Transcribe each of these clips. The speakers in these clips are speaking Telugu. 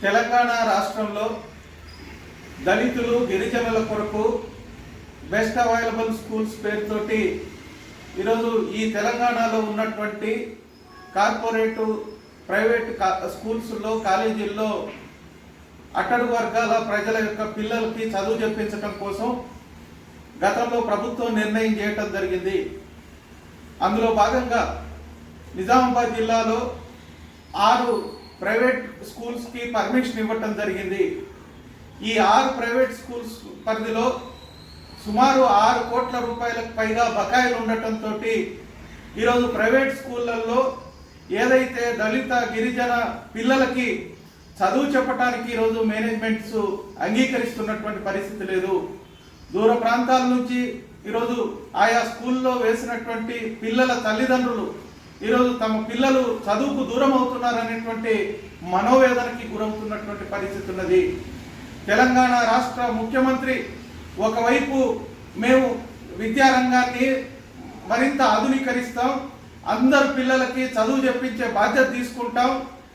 తెలంగాణ రాష్ట్రంలో దళితులు గిరిజనుల కొరకు బెస్ట్ అవైలబుల్ స్కూల్స్ పేరుతోటి ఈరోజు ఈ తెలంగాణలో ఉన్నటువంటి కార్పొరేటు ప్రైవేట్ స్కూల్స్లో కాలేజీల్లో అట్టడుగు వర్గాల ప్రజల యొక్క పిల్లలకి చదువు చెప్పించడం కోసం గతంలో ప్రభుత్వం నిర్ణయం చేయటం జరిగింది. అందులో భాగంగా నిజామాబాద్ జిల్లాలో 6 ప్రైవేట్ స్కూల్స్కి పర్మిషన్ ఇవ్వటం జరిగింది. ఈ 6 ప్రైవేట్ స్కూల్స్ పరిధిలో సుమారు 6 కోట్ల రూపాయలకు పైగా బకాయిలు ఉండటంతో ఈరోజు ప్రైవేట్ స్కూళ్ళల్లో ఏదైతే దళిత గిరిజన పిల్లలకి చదువు చెప్పడానికి ఈరోజు మేనేజ్మెంట్స్ అంగీకరిస్తున్నటువంటి పరిస్థితి లేదు. దూర ప్రాంతాల నుంచి ఈరోజు ఆయా స్కూల్లో వేసినటువంటి పిల్లల తల్లిదండ్రులు ఈరోజు తమ పిల్లలు చదువుకు దూరం అవుతున్నారనేటువంటి మనోవేదనకి గురవుతున్నటువంటి పరిస్థితి ఉన్నది. తెలంగాణ రాష్ట్ర ముఖ్యమంత్రి ఒకవైపు మేము విద్యారంగాన్ని మరింత ఆధునీకరిస్తాం, అందరు పిల్లలకి చదువు చెప్పించే బాధ్యత తీసుకుంటాం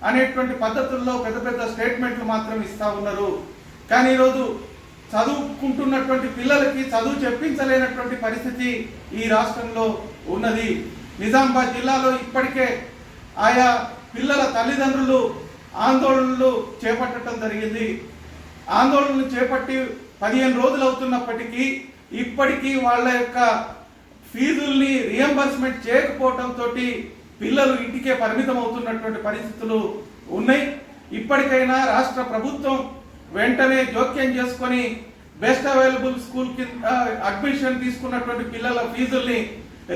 అనేటువంటి పద్ధతుల్లో పెద్ద పెద్ద స్టేట్మెంట్లు మాత్రం ఇస్తూ ఉన్నారు. కానీ ఈరోజు చదువుకుంటున్నటువంటి పిల్లలకి చదువు చెప్పించలేనటువంటి పరిస్థితి ఈ రాష్ట్రంలో ఉన్నది. నిజామాబాద్ జిల్లాలో ఇప్పటికే ఆయా పిల్లల తల్లిదండ్రులు ఆందోళనలు చేపట్టడం జరిగింది. ఆందోళనలు చేపట్టి 15 రోజులు అవుతున్నప్పటికీ ఇప్పటికీ వాళ్ళ యొక్క ఫీజుల్ని రియంబర్స్మెంట్ చేయకపోవడంతో పిల్లలు ఇంటికే పరిమితం అవుతున్నటువంటి పరిస్థితులు ఉన్నాయి. ఇప్పటికైనా రాష్ట్ర ప్రభుత్వం వెంటనే జోక్యం చేసుకొని బెస్ట్ అవైలబుల్ స్కూల్ కింద అడ్మిషన్ తీసుకున్నటువంటి పిల్లల ఫీజుల్ని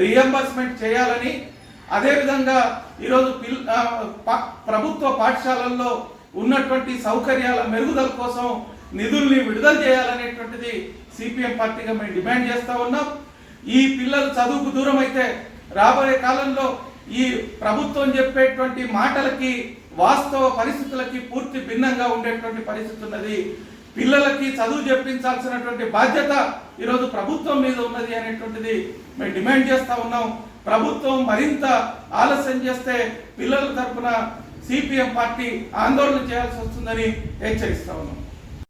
రియంబర్స్మెంట్ చేయాలని, అదేవిధంగా ఈరోజు ప్రభుత్వ పాఠశాలల్లో ఉన్నటువంటి సౌకర్యాల మెరుగుదల కోసం నిధుల్ని విడుదల చేయాలనేటువంటిది సిపిఎం పార్టీగా మేము డిమాండ్ చేస్తూ ఉన్నాం. ఈ పిల్లలు చదువుకు దూరం అయితే రాబోయే కాలంలో ఈ ప్రభుత్వం చెప్పేటువంటి మాటలకి వాస్తవ పరిస్థితులకి పూర్తి భిన్నంగా ఉండేటువంటి పరిస్థితి ఉన్నది. పిల్లలకి చదువు చెప్పించాల్సినటువంటి బాధ్యత ఈరోజు ప్రభుత్వం మీద ఉన్నది అనేటువంటిది మేము డిమాండ్ చేస్తూ ఉన్నాం. ప్రభుత్వం మరింత ఆలస్యం చేస్తే పిల్లల తరఫున సిపిఎం పార్టీ ఆందోళన చేయాల్సి వస్తుందని హెచ్చరిస్తా ఉన్నాం.